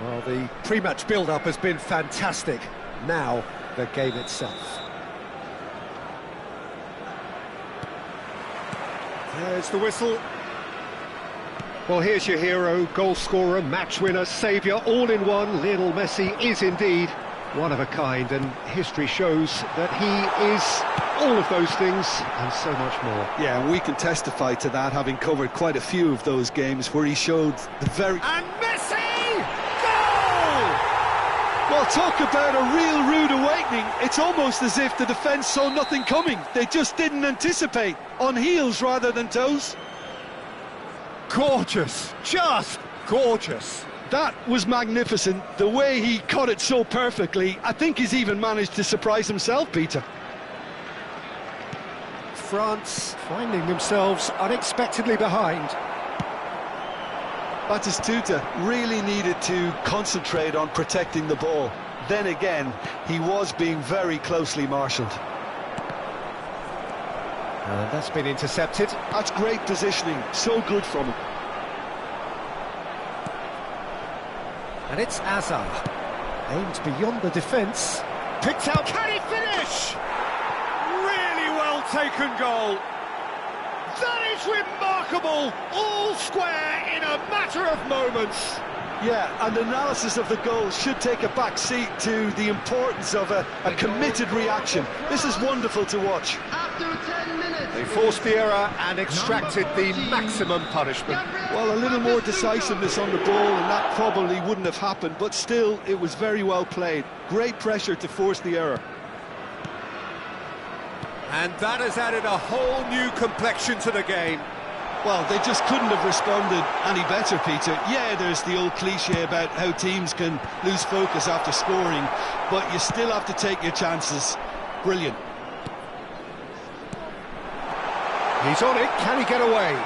Well, the pre-match build-up has been fantastic. Now, the game itself. There's the whistle. Well, here's your hero, goal scorer, match winner, saviour, all in one. Lionel Messi is indeed one of a kind, and history shows that he is all of those things and so much more. Yeah, and we can testify to that, having covered quite a few of those games where he showed the very... And Messi! Goal! Well, talk about a real rude awakening. It's almost as if the defence saw nothing coming. They just didn't anticipate, on heels rather than toes. Gorgeous, just gorgeous. That was magnificent, the way he caught it so perfectly. I think he's even managed to surprise himself, Peter. France finding themselves unexpectedly behind. Batistuta really needed to concentrate on protecting the ball. Then again, he was being very closely marshalled. And that's been intercepted. That's great positioning, so good from him. And it's Azar. Aimed beyond the defence. Picked out, can he finish? Really well taken goal. That is remarkable. All square in a matter of moments. Yeah, and analysis of the goal should take a back seat to the importance of a committed reaction. This is wonderful to watch. After 10 minutes, they forced the error and extracted the maximum punishment. Well, a little more decisiveness on the ball and that probably wouldn't have happened, but still, it was very well played. Great pressure to force the error. And that has added a whole new complexion to the game. Well, they just couldn't have responded any better, Peter. Yeah, there's the old cliche about how teams can lose focus after scoring, but you still have to take your chances. Brilliant. He's on it, can he get away?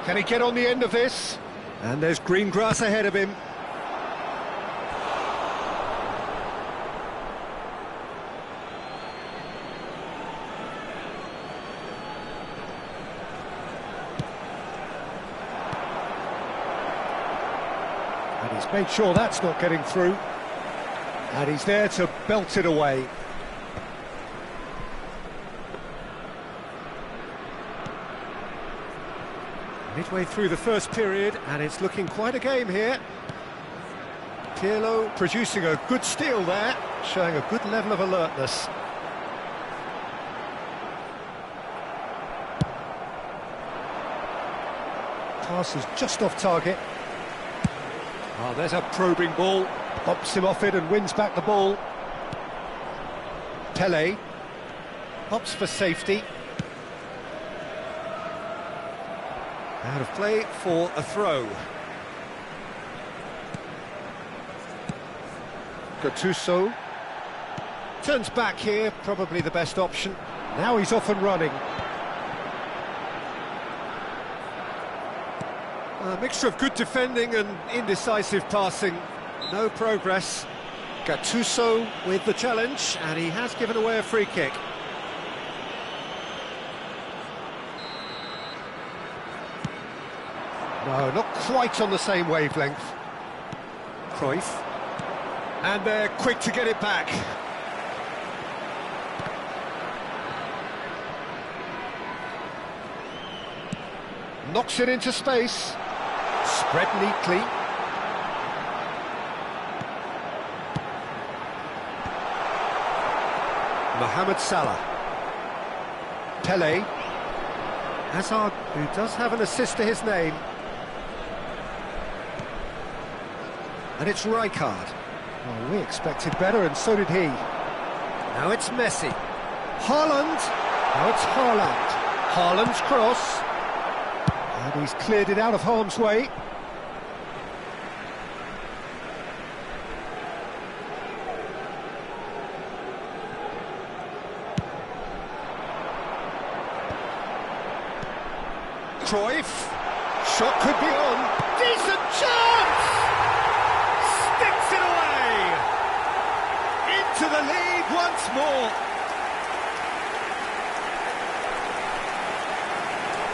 Can he get on the end of this? And there's green grass ahead of him. And he's made sure that's not getting through. And he's there to belt it away. Midway through the first period, and it's looking quite a game here. Pirlo producing a good steal there, showing a good level of alertness. Pass is just off target. Oh, there's a probing ball. Pops him off it and wins back the ball. Pele. Pops for safety. Out of play for a throw. Gattuso. Turns back here, probably the best option. Now he's off and running. A mixture of good defending and indecisive passing. No progress. Gattuso with the challenge, and he has given away a free kick. No, not quite on the same wavelength. Cruyff. And they're quick to get it back. Knocks it into space. Spread neatly. Mohamed Salah. Pele. Hazard, who does have an assist to his name. And it's Rijkaard. Well, we expected better, and so did he. Now it's Messi. Haaland. Now it's Haaland. Haaland's cross. And he's cleared it out of harm's way. Cruyff. Shot could be on. Decent chance! Sticks it away! Into the lead once more.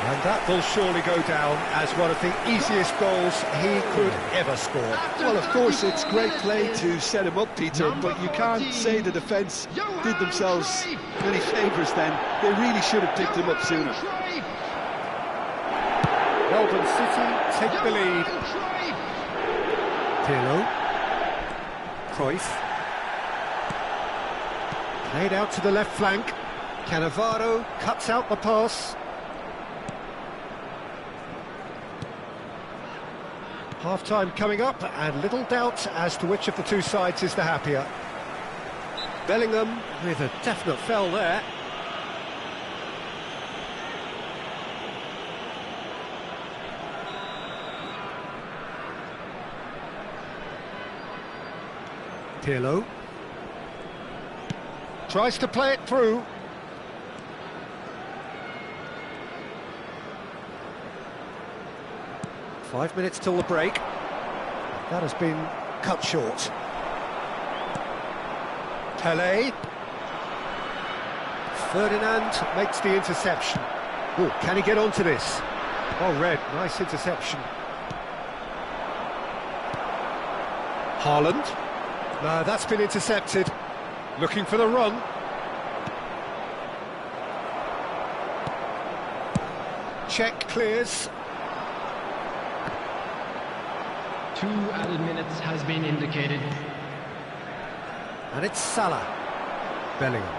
And that will surely go down as one of the easiest goals he could ever score. Well, of course, it's great play to set him up, Peter, but you can't say the defence did themselves many favours then. They really should have picked him up sooner. Melbourne City take the lead. Pirlo. Cruyff. Played out to the left flank. Cannavaro cuts out the pass. Half-time coming up, and little doubt as to which of the two sides is the happier. Bellingham with a definite foul there. Pirlo tries to play it through. Five minutes till the break. That has been cut short. Pelé. Ferdinand makes the interception. Oh, can he get onto this? Oh, Red, nice interception. Haaland. No, that's been intercepted. Looking for the run. Check clears. 2 added minutes has been indicated. And it's Salah. Bellingham.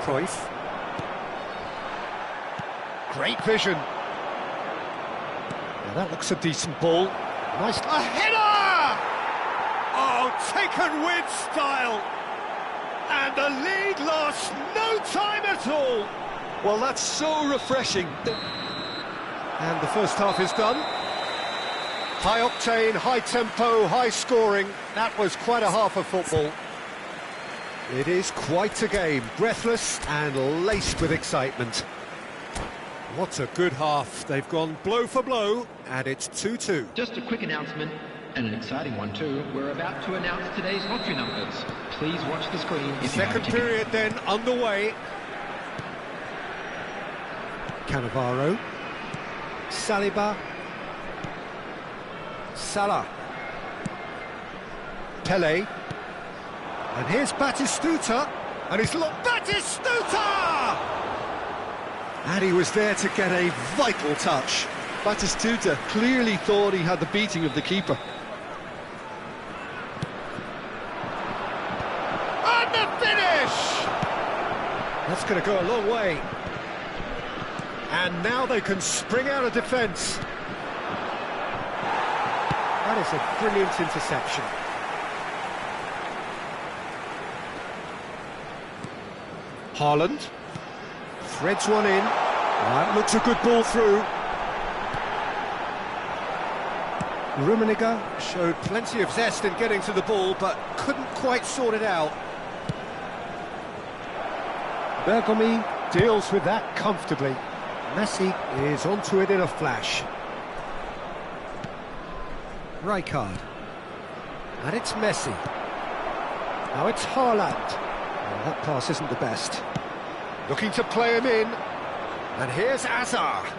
Cruyff. Great vision. Now that looks a decent ball. Nice. A header! Oh, taken with style. And the lead lost no time at all. Well, that's so refreshing. And the first half is done. High octane, high tempo, high scoring. That was quite a half of football. It is quite a game, breathless and laced with excitement. What a good half. They've gone blow for blow, and it's 2-2. Just a quick announcement, and an exciting one too. We're about to announce today's lottery numbers. Please watch the screen if you have Second period then underway. Cannavaro. Saliba. Salah. Pelé. And here's Batistuta. And he's looked. Batistuta! And he was there to get a vital touch. Batistuta clearly thought he had the beating of the keeper. And the finish! That's going to go a long way. And now they can spring out of defence. That is a brilliant interception. Haaland threads one in. That looks a good ball through. Rummenigge showed plenty of zest in getting to the ball, but couldn't quite sort it out. Bergomi deals with that comfortably. Messi is onto it in a flash. Rijkaard. And it's Messi. Now it's Haaland. Well, that pass isn't the best. Looking to play him in. And here's Hazard.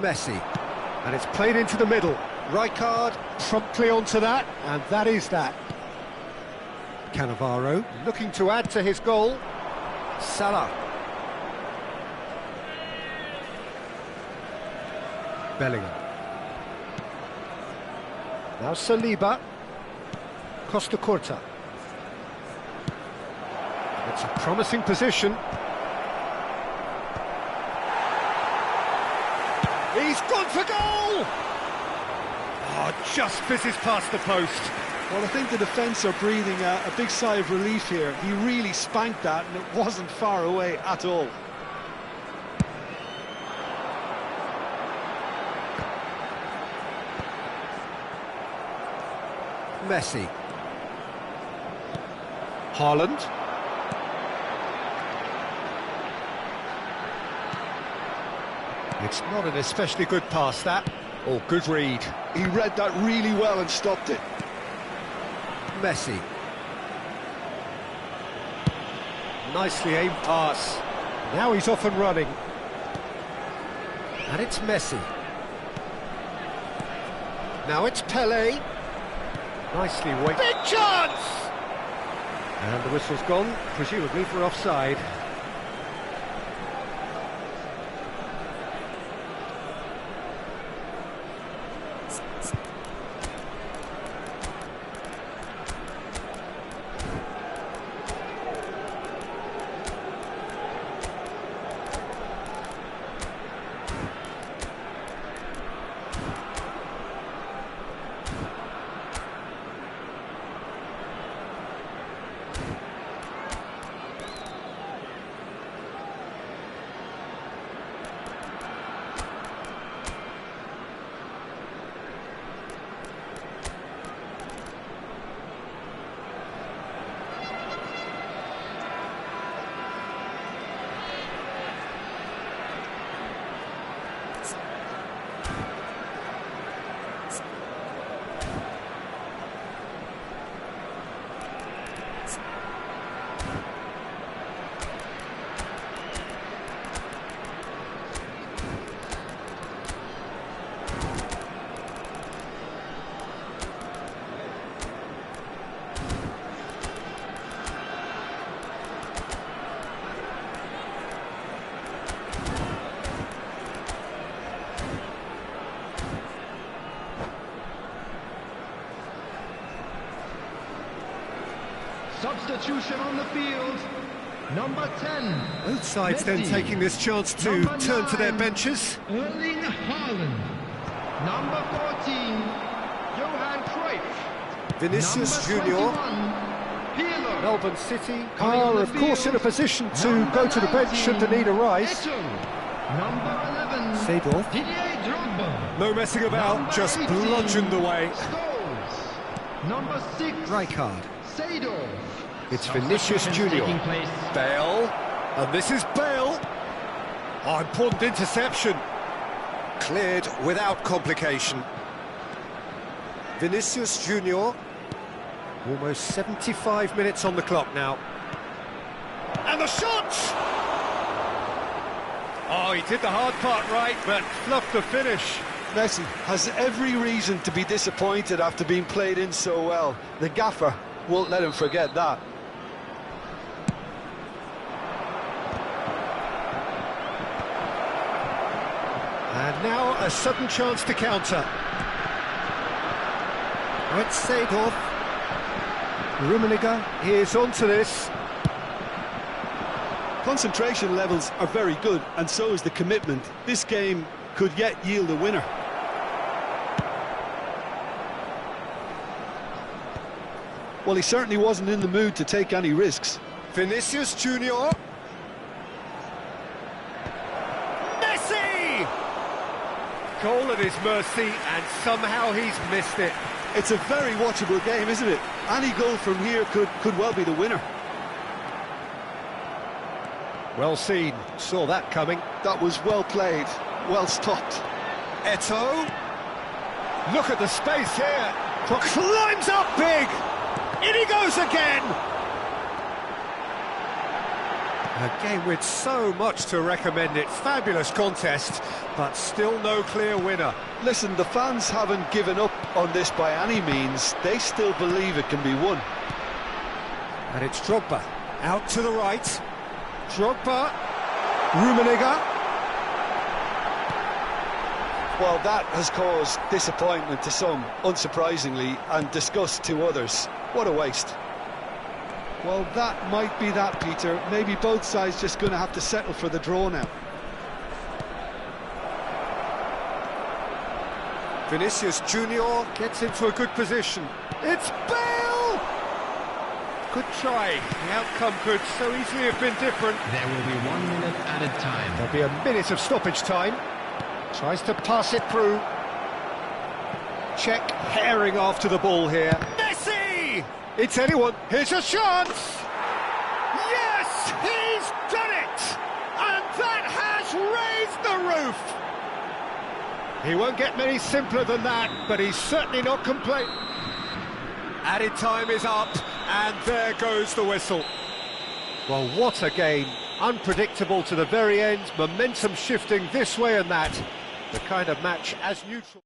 Messi. And it's played into the middle. Rijkaard promptly onto that, and that is that. Cannavaro looking to add to his goal. Salah. Bellingham. Now Saliba. Costa Curta. It's a promising position. He's gone for goal! Oh, just fizzes past the post. Well, I think the defence are breathing a big sigh of relief here. He really spanked that, and it wasn't far away at all. Messi. Haaland. It's not an especially good pass, that. Oh, good read. He read that really well and stopped it. Messi. Nicely aimed pass. Now he's off and running. And it's Messi. Now it's Pelé. Nicely weighted. Big chance! And the whistle's gone, presumably for offside. Substitution on the field, number 10. Both sides Messi. then taking this chance to Number turn to their 9, benches. Erling Haaland. Number 14, Johan Cruyff. Vinicius Number Junior. 21, Pirlo. Melbourne City Coming on are, the of course, in a field, position to number go to the bench should the 19, need arise. Eto'o. Number 11, Seedorf. Didier Drogba. No messing about, Number just 18, bludgeoned away. Scholes. Number 6, Rijkaard. Seedorf. It's Vinicius Junior. Taking place. Bale. And this is Bale. Oh, important interception. Cleared without complication. Vinicius Junior. Almost 75 minutes on the clock now. And the shot! Oh, he did the hard part right, but fluffed the finish. Messi has every reason to be disappointed after being played in so well. The gaffer won't let him forget that. And now a sudden chance to counter. It's Seedorf. Rummenigge is onto this. Concentration levels are very good, and so is the commitment. This game could yet yield a winner. Well, he certainly wasn't in the mood to take any risks. Vinicius Junior. Messi! Goal at his mercy, and somehow he's missed it. It's a very watchable game, isn't it? Any goal from here could well be the winner. Well seen, saw that coming. That was well played, well stopped. Eto'o. Look at the space here. Climbs up big. In he goes again. A game with so much to recommend it. Fabulous contest, but still no clear winner. Listen, the fans haven't given up on this by any means. They still believe it can be won. And it's Drogba, out to the right. Drogba, Rummenigge. Well, that has caused disappointment to some, unsurprisingly, and disgust to others. What a waste. Well, that might be that, Peter. Maybe both sides just going to have to settle for the draw now. Vinicius Junior gets into a good position. It's Bale! Good try. The outcome could so easily have been different. There will be 1 minute added time. There'll be a minute of stoppage time. Tries to pass it through. Czech herring after the ball here. Messi! It's anyone. Here's a chance! Yes! He's done it! And that has raised the roof! He won't get many simpler than that, but he's certainly not complaining. Added time is up, and there goes the whistle. Well, what a game. Unpredictable to the very end, momentum shifting this way and that. The kind of match as neutral.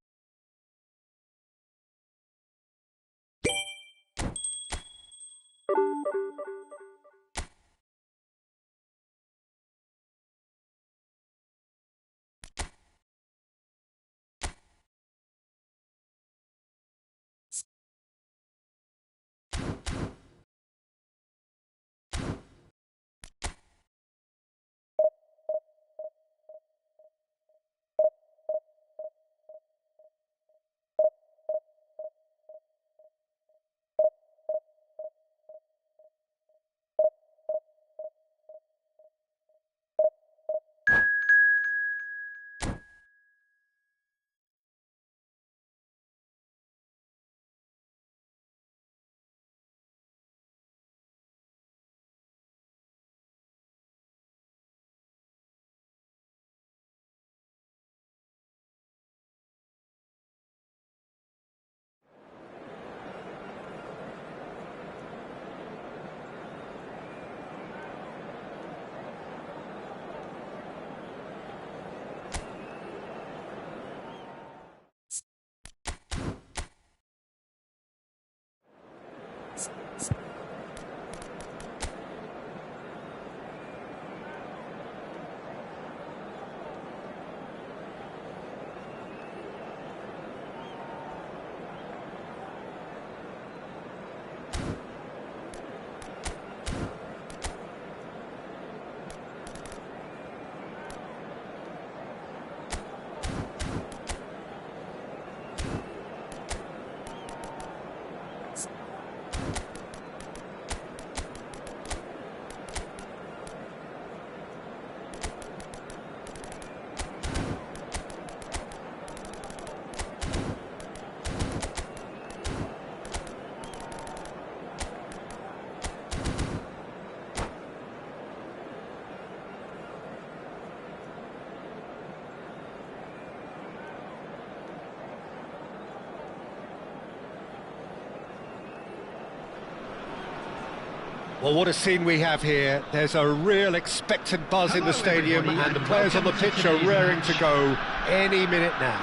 Well, what a scene we have here. There's a real expectant buzz in the stadium, and the players on the pitch are raring to go any minute now.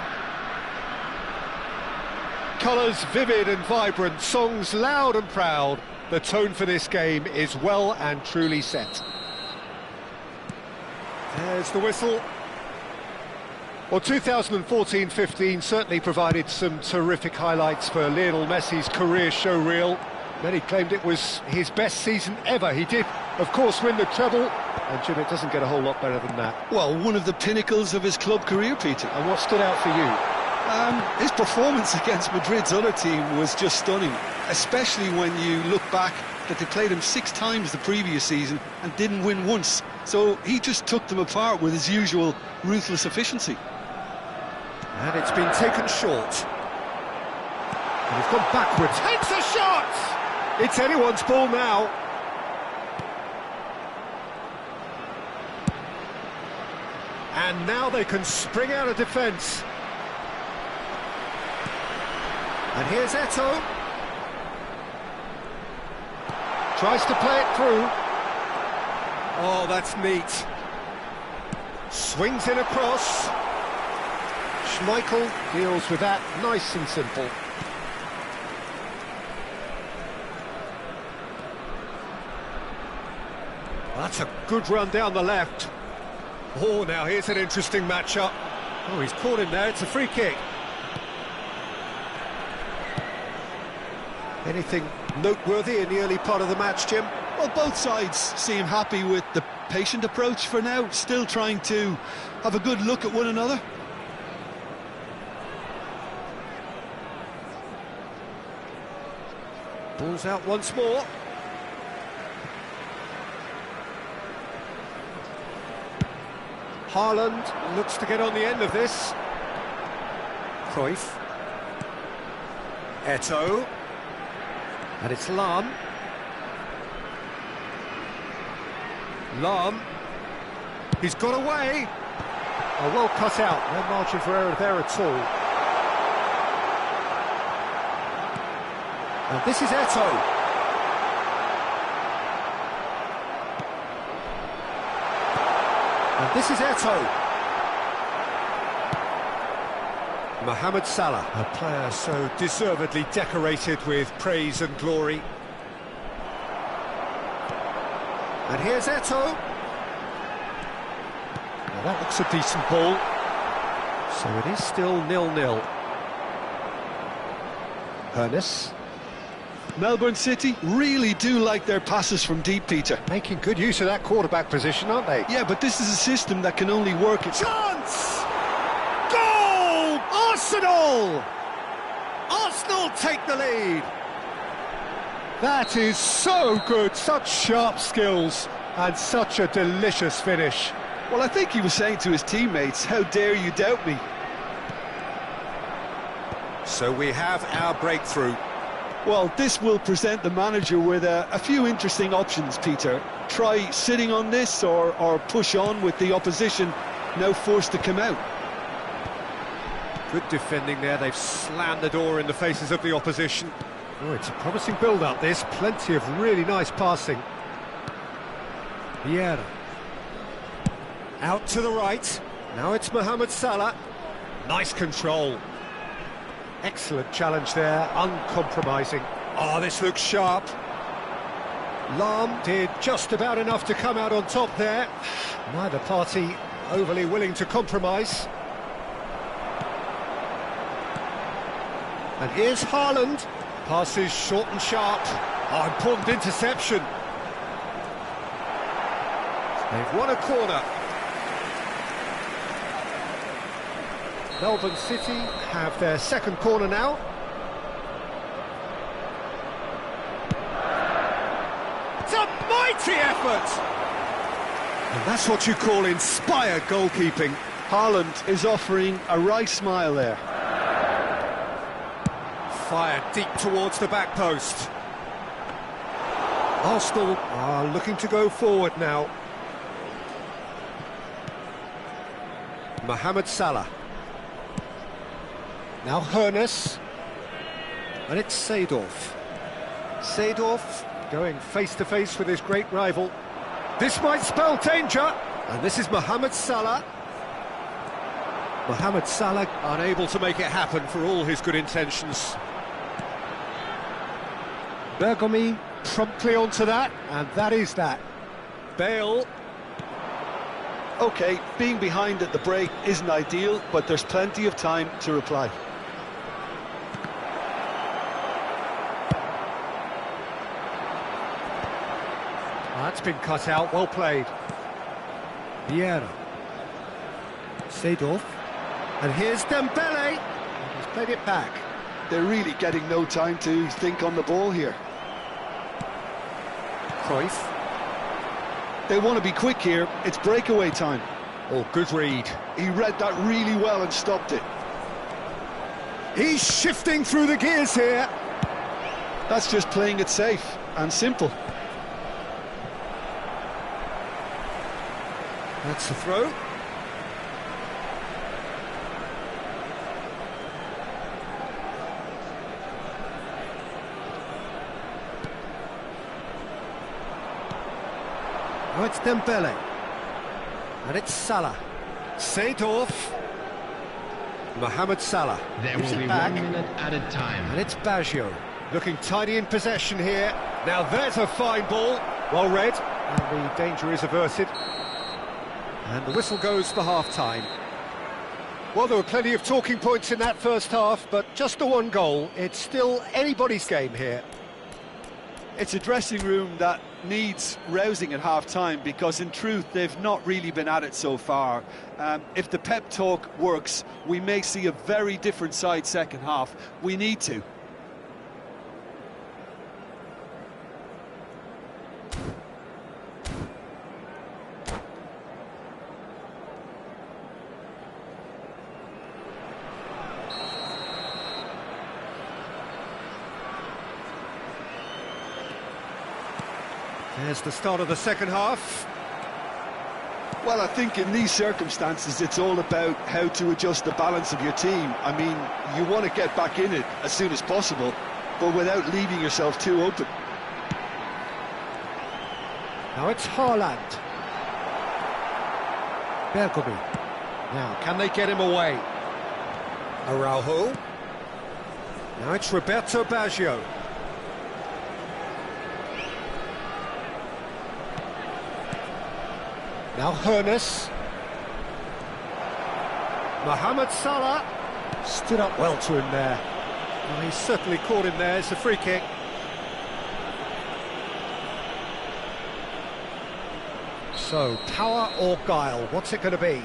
Colours vivid and vibrant, songs loud and proud. The tone for this game is well and truly set. There's the whistle. Well, 2014-15 certainly provided some terrific highlights for Lionel Messi's career showreel. Many claimed it was his best season ever. He did, of course, win the treble, and Jim, it doesn't get a whole lot better than that. Well, one of the pinnacles of his club career, Peter. And what stood out for you? His performance against Madrid's other team was just stunning, especially when you look back that they played him 6 times the previous season and didn't win once. So he just took them apart with his usual ruthless efficiency. And it's been taken short. And he's gone backwards. Takes a shot! It's anyone's ball now. And now they can spring out of defence. And here's Eto'o. Tries to play it through. Oh, that's neat. Swings in across. Schmeichel deals with that nice and simple. That's a good run down the left. Oh, now here's an interesting matchup. Oh, he's caught him there, it's a free kick. Anything noteworthy in the early part of the match, Jim? Well, both sides seem happy with the patient approach for now, still trying to have a good look at one another. Ball's out once more. Haaland looks to get on the end of this. Cruyff. Eto'o. And it's Lahm. Lahm. He's got away. Oh, well cut out. No margin for error there at all. And this is Eto'o. And this is Eto'o. Mohamed Salah, a player so deservedly decorated with praise and glory. And here's Eto'o. Now that looks a decent ball. So it is still 0-0. Ernest. Melbourne City really do like their passes from deep, Peter. Making good use of that quarterback position, aren't they? Yeah, but this is a system that can only work... Chance! Goal! Arsenal! Arsenal take the lead! That is so good, such sharp skills, and such a delicious finish. Well, I think he was saying to his teammates, how dare you doubt me? So we have our breakthrough. Well, this will present the manager with a few interesting options, Peter. Try sitting on this or push on with the opposition now forced to come out. Good defending there, they've slammed the door in the faces of the opposition. Oh, it's a promising build-up this, plenty of really nice passing. Vieira. Out to the right, now it's Mohamed Salah. Nice control. Excellent challenge there, uncompromising. Oh, this looks sharp. Lam did just about enough to come out on top there. Neither party overly willing to compromise. And here's Haaland. Passes short and sharp. Oh, important interception. They've won a corner. Melbourne City have their second corner now. It's a mighty effort! And that's what you call inspired goalkeeping. Haaland is offering a right smile there. Fired deep towards the back post. Arsenal are looking to go forward now. Mohamed Salah. Now Ernest. And it's Seedorf. Seedorf going face-to-face with his great rival. This might spell danger. And this is Mohamed Salah. Mohamed Salah unable to make it happen for all his good intentions. Bergomi promptly onto that, and that is that. Bale. OK, being behind at the break isn't ideal, but there's plenty of time to reply. That's been cut out, well played. Vieira. Seedorf. And here's Dembele. He's played it back. They're really getting no time to think on the ball here. Cruyff. They want to be quick here, it's breakaway time. Oh, good read. He read that really well and stopped it. He's shifting through the gears here. That's just playing it safe and simple. That's the throw. Now it's Dembele. And it's Salah. Seedorf. Mohamed Salah. There Gives will it be back. 1 minute added time. And it's Baggio. Looking tidy in possession here. Now there's a fine ball. Well read. And the danger is averted. And the whistle goes for half-time. Well, there were plenty of talking points in that first half, but just the one goal. It's still anybody's game here. It's a dressing room that needs rousing at half-time, because in truth they've not really been at it so far. If the pep talk works, we may see a very different side second half. We need to. There's the start of the second half. Well, I think in these circumstances it's all about how to adjust the balance of your team. I mean, you want to get back in it as soon as possible, but without leaving yourself too open. Now it's Haaland. Bergkamp. Now, can they get him away? Araujo. Now it's Roberto Baggio. Now Hoeneß. Mohamed Salah stood up well to him there. Well, he's certainly caught him there. It's a free kick. So, power or guile, what's it going to be?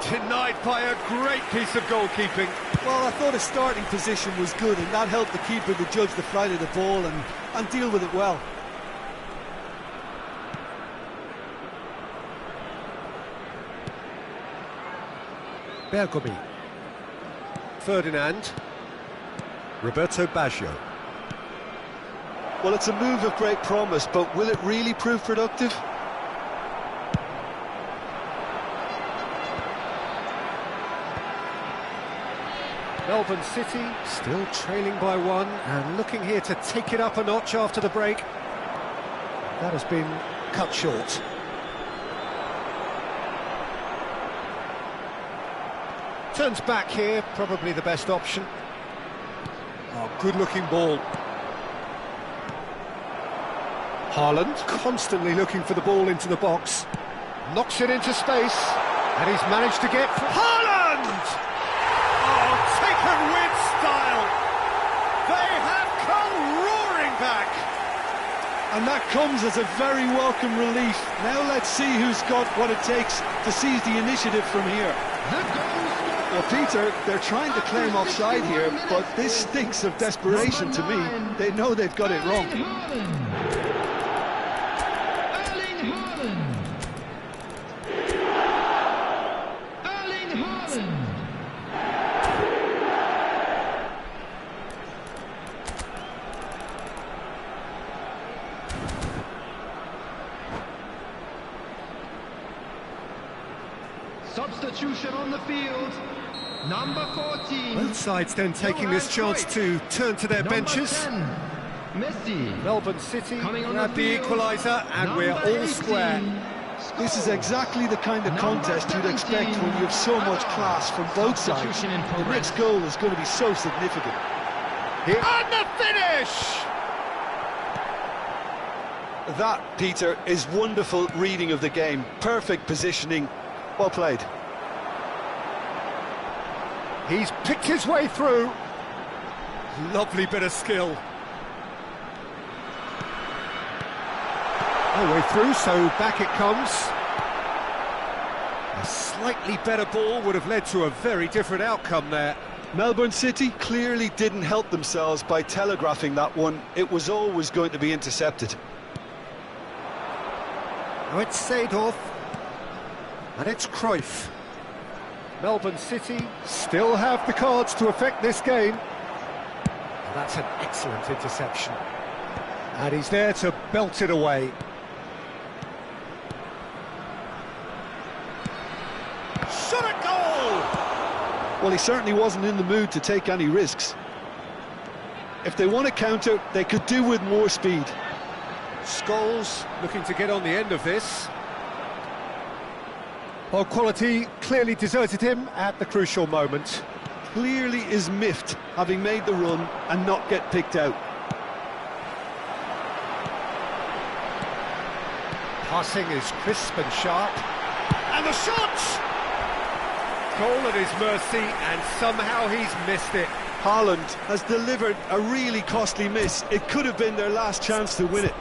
Denied by a great piece of goalkeeping. Well, I thought his starting position was good, and that helped the keeper to judge the flight of the ball and deal with it well. Bergkamp. Ferdinand. Roberto Baggio. Well, it's a move of great promise, but will it really prove productive? Melbourne City still trailing by one and looking here to take it up a notch after the break. That has been cut short. Turns back here, probably the best option. Oh, good-looking ball. Haaland constantly looking for the ball into the box. Knocks it into space, and he's managed to get... Haaland! Oh, taken with style! They have come roaring back! And that comes as a very welcome relief. Now let's see who's got what it takes to seize the initiative from here. Well, Peter, they're trying to claim offside here, but this stinks of desperation to me. They know they've got it wrong. Substitution on the field, number 14. Both sides then taking this chance to turn to their benches. 10, Messi. Melbourne City Coming on grab the the field, equaliser, and we're number all 18. square. This is exactly the kind of contest you'd expect when you have so much class from both sides. Substitution in The progress. next goal is going to be so significant. Here. And the finish! That, Peter, is wonderful reading of the game. Perfect positioning. Well played. He's picked his way through. Lovely bit of skill. No way through, so back it comes. A slightly better ball would have led to a very different outcome there. Melbourne City clearly didn't help themselves by telegraphing that one. It was always going to be intercepted. Now it's Seedorf. And it's Cruyff. Melbourne City still have the cards to affect this game. And that's an excellent interception. And he's there to belt it away. Shot at goal! Well, he certainly wasn't in the mood to take any risks. If they want to counter, they could do with more speed. Scholes looking to get on the end of this. Well, quality clearly deserted him at the crucial moment. Clearly is miffed, having made the run and not get picked out. Passing is crisp and sharp. And the shot! Goal at his mercy, and somehow he's missed it. Haaland has delivered a really costly miss. It could have been their last chance to win it.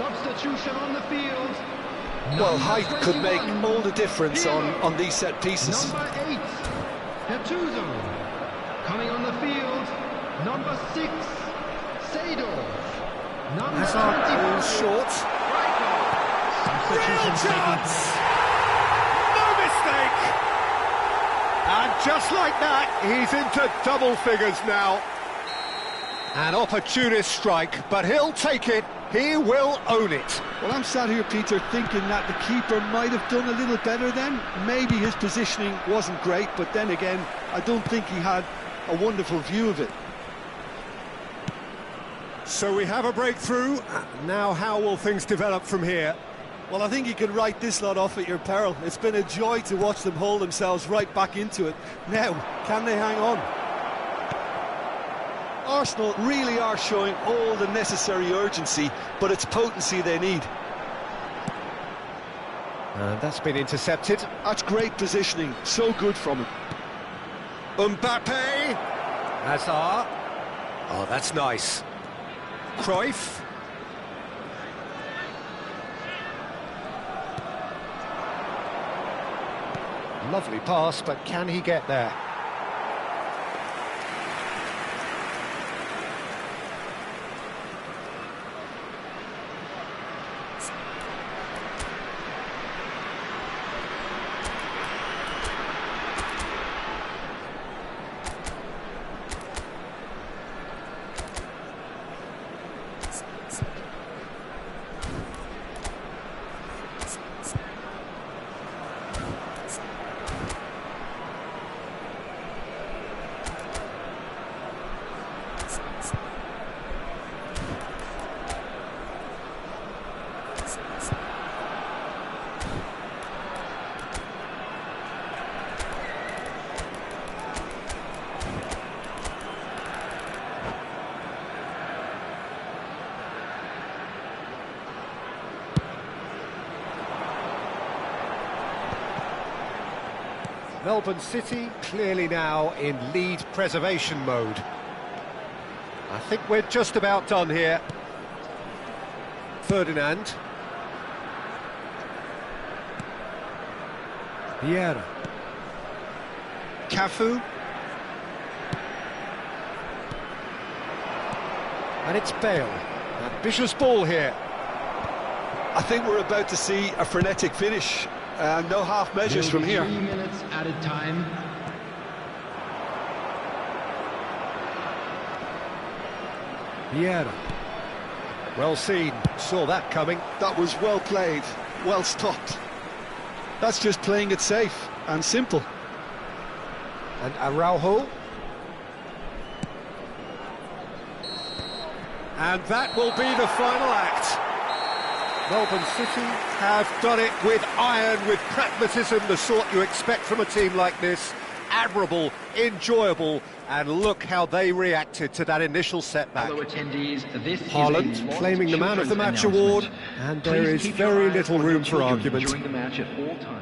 Substitution on the field. Well, Number height could make 21, all the difference Hero. on these set pieces. Number 8, Gattuso. Coming on the field, number 6, Seedorf. Number Hazard 24, falls short. Real Substitution taken. chance! No mistake! And just like that, he's into double figures now. An opportunist strike, but he'll take it. He will own it. Well, I'm sat here, Peter, thinking that the keeper might have done a little better then. Maybe his positioning wasn't great, but then again, I don't think he had a wonderful view of it. So we have a breakthrough. Now how will things develop from here? Well, I think you can write this lot off at your peril. It's been a joy to watch them hold themselves right back into it. Now, can they hang on? Arsenal really are showing all the necessary urgency, but it's potency they need. And that's been intercepted. That's great positioning, so good from him. Mbappe. Hazard. Oh, that's nice. Cruyff. Lovely pass, but can he get there? Melbourne City clearly now in lead preservation mode. I think we're just about done here. Ferdinand. Vieira. Cafu. And it's Bale. Ambitious ball here. I think we're about to see a frenetic finish. No half measures from here. 3 minutes added time. Vieira. Well seen, saw that coming. That was well played, well stopped. That's just playing it safe and simple. And Araujo. And that will be the final act. Melbourne City have done it with iron, with pragmatism, the sort you expect from a team like this. Admirable, enjoyable, and look how they reacted to that initial setback. Fellow attendees, this Haaland is a claiming the man of the match award, and there is very little room for argument. during the match at all times.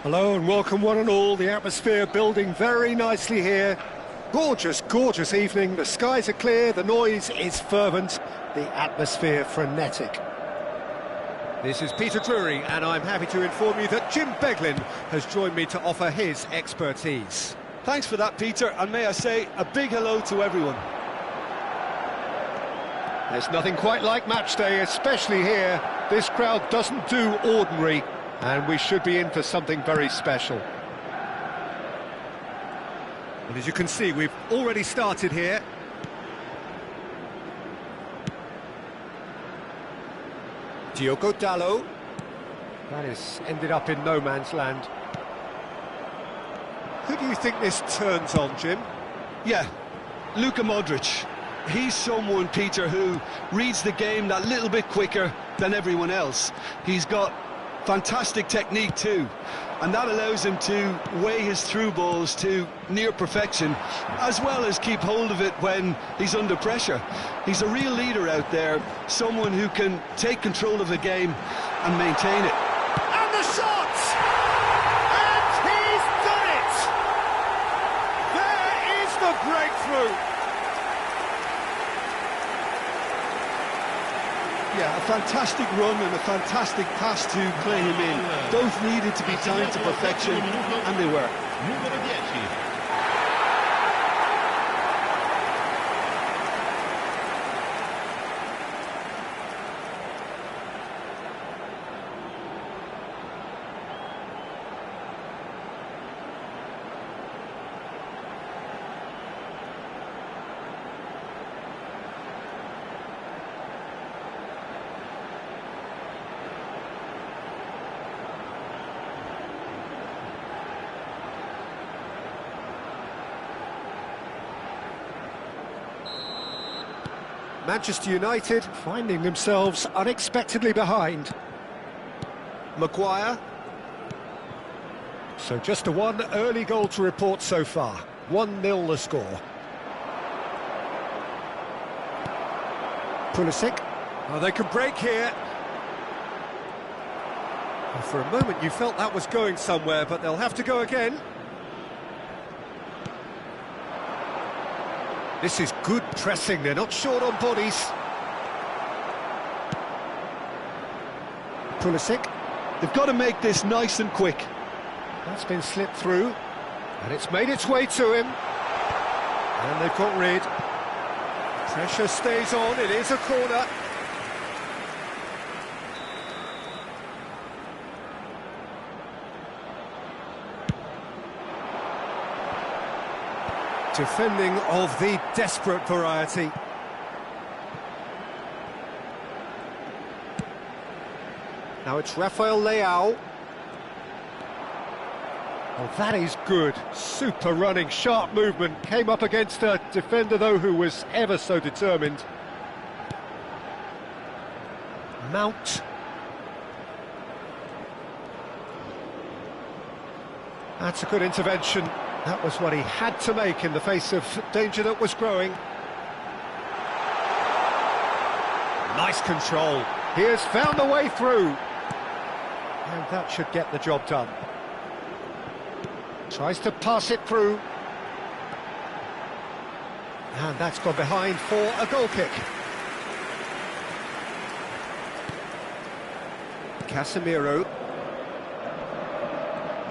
Hello and welcome one and all. The atmosphere building very nicely here. Gorgeous, gorgeous evening. The skies are clear, the noise is fervent, the atmosphere frenetic. This is Peter Drury, and I'm happy to inform you that Jim Beglin has joined me to offer his expertise. Thanks for that, Peter, and may I say a big hello to everyone. There's nothing quite like match day, especially here. This crowd doesn't do ordinary, and we should be in for something very special. And as you can see, we've already started here. Diogo Dalot. That has ended up in no man's land. Who do you think this turns on, Jim? Yeah, Luka Modric. He's someone, Peter, who reads the game that little bit quicker than everyone else. He's got fantastic technique too, and that allows him to weigh his through balls to near perfection, as well as keep hold of it when he's under pressure. He's a real leader out there, someone who can take control of the game and maintain it. And the shot! And he's done it! There is the breakthrough! Yeah, a fantastic run and a fantastic pass to play him in. Both needed to be timed to perfection, and they were. Manchester United finding themselves unexpectedly behind. Maguire. So just a one early goal to report so far. 1-0 the score. Pulisic. Oh, they can break here. And for a moment you felt that was going somewhere, but they'll have to go again. This is good pressing, they're not short on bodies. Pulisic. They've got to make this nice and quick. That's been slipped through, and it's made its way to him. And they've got rid. Pressure stays on, it is a corner. Defending of the desperate variety. Now it's Rafael Leao. Oh, that is good. Super running, sharp movement. Came up against a defender, though, who was ever so determined. Mount. That's a good intervention. That was what he had to make in the face of danger that was growing. Nice control. He has found a way through. And that should get the job done. Tries to pass it through. And that's gone behind for a goal kick. Casemiro.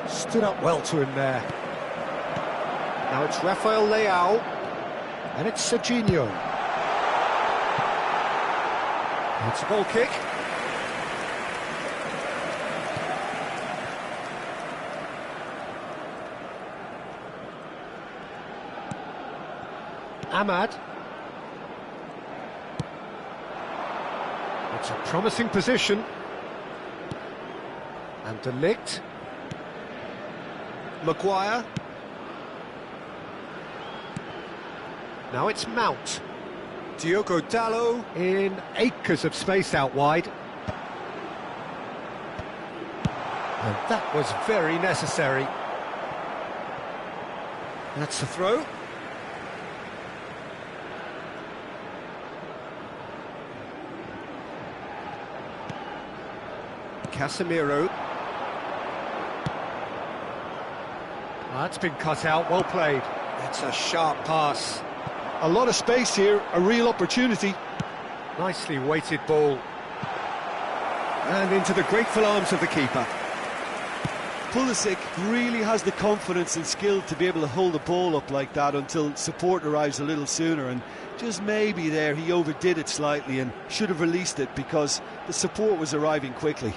Stood up well to him there. Now it's Rafael Leao, and it's Serginho. It's a goal kick. Ahmad. It's a promising position. And De Ligt. Maguire. Now it's Mount. Diogo Dalot in acres of space out wide. And that was very necessary. That's the throw. Casemiro. That's been cut out, well played. It's a sharp pass. A lot of space here, a real opportunity. Nicely weighted ball. And into the grateful arms of the keeper. Pulisic really has the confidence and skill to be able to hold the ball up like that until support arrives a little sooner, and just maybe there he overdid it slightly and should have released it because the support was arriving quickly.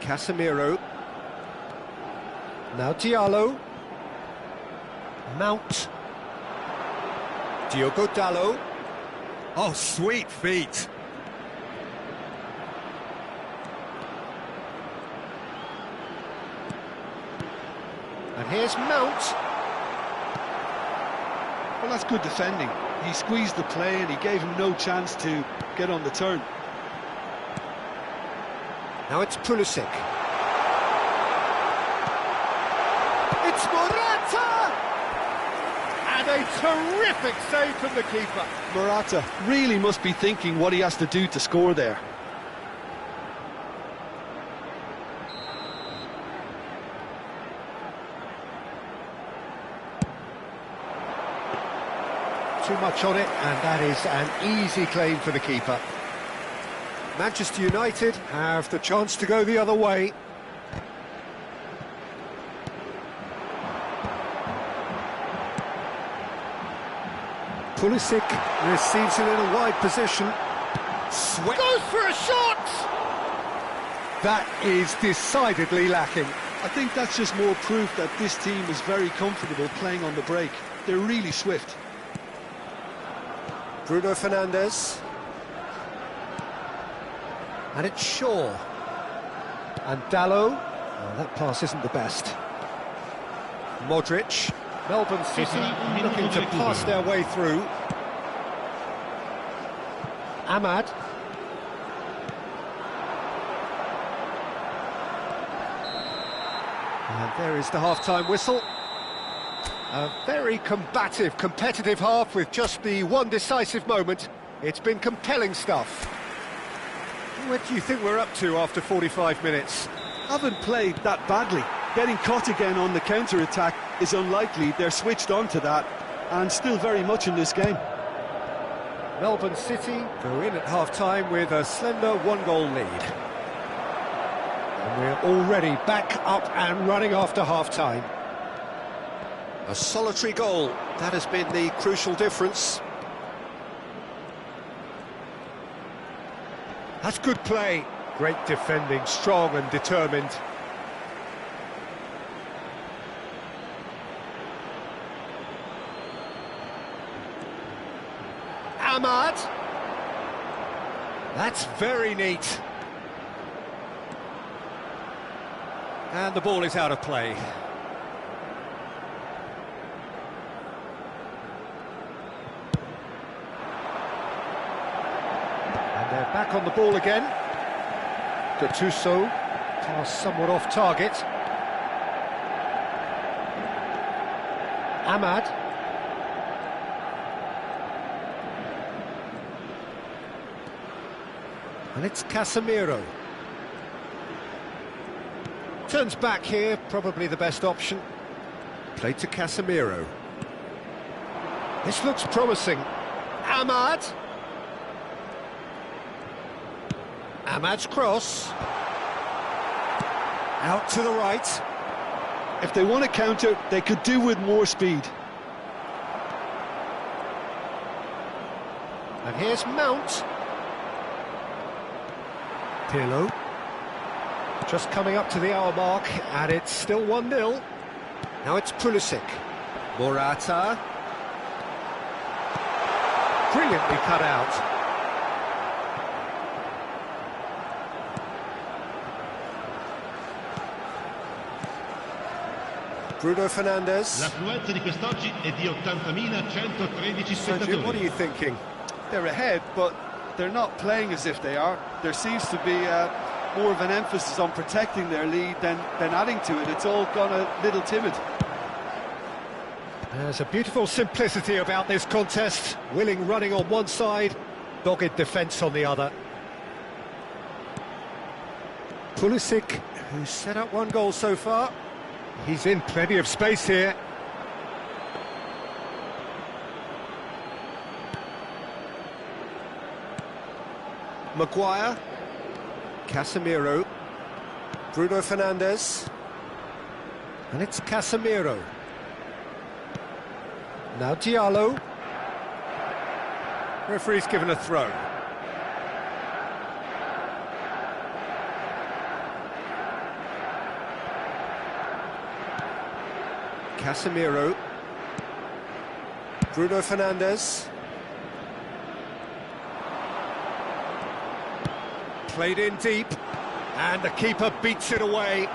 Casemiro. Now Diallo. Mount. Diogo Dallo. Oh, sweet feet. And here's Mount. Well, that's good defending. He squeezed the play and he gave him no chance to get on the turn. Now it's Pulisic. It's Morata! And a terrific save from the keeper. Morata really must be thinking what he has to do to score there. Too much on it, and that is an easy claim for the keeper. Manchester United have the chance to go the other way. Pulisic receives it in a wide position. Goes for a shot! That is decidedly lacking. I think that's just more proof that this team is very comfortable playing on the break. They're really swift. Bruno Fernandes. And it's Shaw. And Dallo. Oh, that pass isn't the best. Modric. Melbourne City looking to pass their way through. Ahmad. And there is the half-time whistle. A very combative, competitive half with just the one decisive moment. It's been compelling stuff. What do you think we're up to after 45 minutes? Haven't played that badly. Getting caught again on the counter-attack is unlikely. They're switched on to that and still very much in this game. Melbourne City go in at half-time with a slender one-goal lead. And we're already back up and running after half-time. A solitary goal, that has been the crucial difference. That's good play. Great defending, strong and determined. Ahmad. That's very neat. And the ball is out of play. They're back on the ball again. Gattuso, pass somewhat off target. Ahmad. And it's Casemiro. Turns back here, probably the best option. Played to Casemiro. This looks promising. Ahmad. Ahmad's cross. Out to the right. If they want to counter, they could do with more speed. And here's Mount. Pirlo. Just coming up to the hour mark, and it's still 1-0. Now it's Pulisic. Morata. Brilliantly cut out. Bruno Fernandes. L'affluenza di quest'oggi è di 80.113 spettatori. What are you thinking? They're ahead, but they're not playing as if they are. There seems to be more of an emphasis on protecting their lead than adding to it. It's all gone a little timid. There's a beautiful simplicity about this contest. Willing running on one side, dogged defence on the other. Pulisic, who's set up one goal so far. He's in plenty of space here. Maguire. Casemiro. Bruno Fernandes. And it's Casemiro. Now Diallo. Referee's given a throw. Casemiro. Bruno Fernandes. Played in deep, and the keeper beats it away.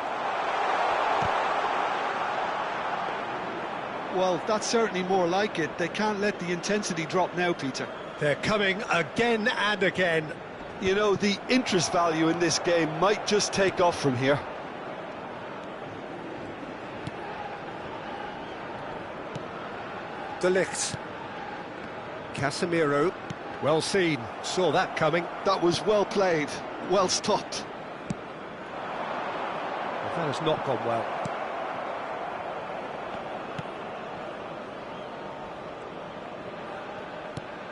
Well, that's certainly more like it. They can't let the intensity drop now, Peter. They're coming again and again. You know, the interest value in this game might just take off from here. De Ligt. Casemiro. Well seen. Saw that coming. That was well played, well stopped. Well, that has not gone well.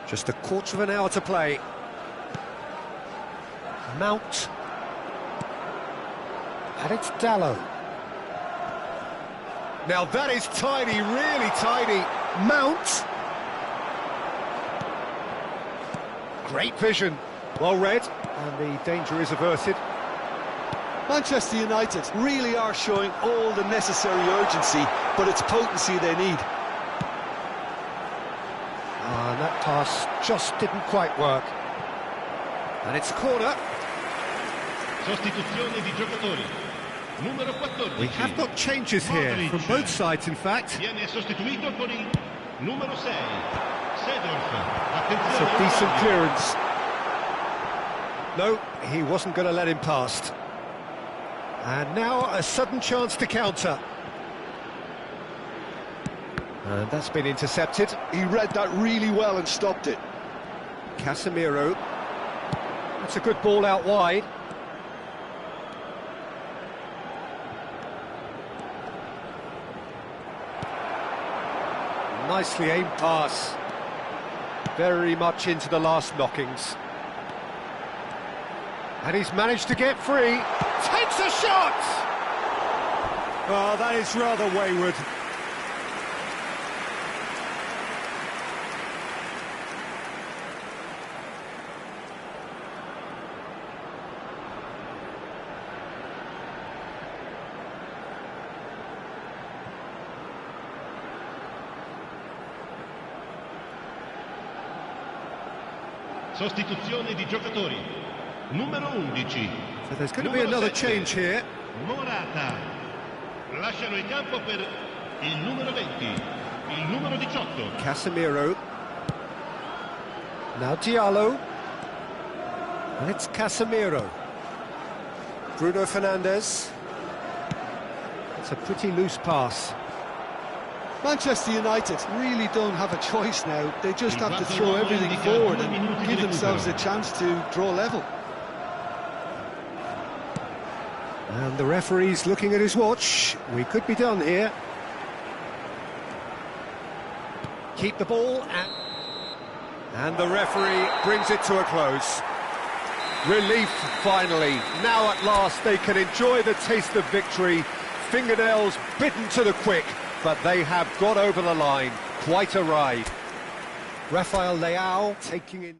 Just a quarter of an hour to play. Mount. And it's Dallo. Now that is tiny, really tiny. Mount. Great vision. Well read. And the danger is averted. Manchester United really are showing all the necessary urgency, but it's potency they need. And that pass just didn't quite work. And it's a corner. Sostituzione di giocatori. Numero 14. We have got changes here Modric. from both sides, in fact. Viene sostituito con il numero 6. Seedorf. It's a Attenzione. decent clearance. No, he wasn't going to let him past. And now a sudden chance to counter. And that's been intercepted. He read that really well and stopped it. Casemiro. That's a good ball out wide. Nicely aimed pass. Very much into the last knockings. And he's managed to get free. Takes a shot! Oh, that is rather wayward. Sostituzione di giocatori. Numero 11. So there's going to be another change here. Morata. Lasciano il campo per il numero 20. Il numero 18. Casemiro. Now Diallo. And it's Casemiro. Bruno Fernandes. It's a pretty loose pass. Manchester United really don't have a choice now. They just have to throw everything forward and give themselves a chance to draw level. And the referee's looking at his watch. We could be done here. Keep the ball, and the referee brings it to a close. Relief, finally. Now at last they can enjoy the taste of victory. Fingernails bitten to the quick, but they have got over the line. Quite a ride. Rafael Leao taking in...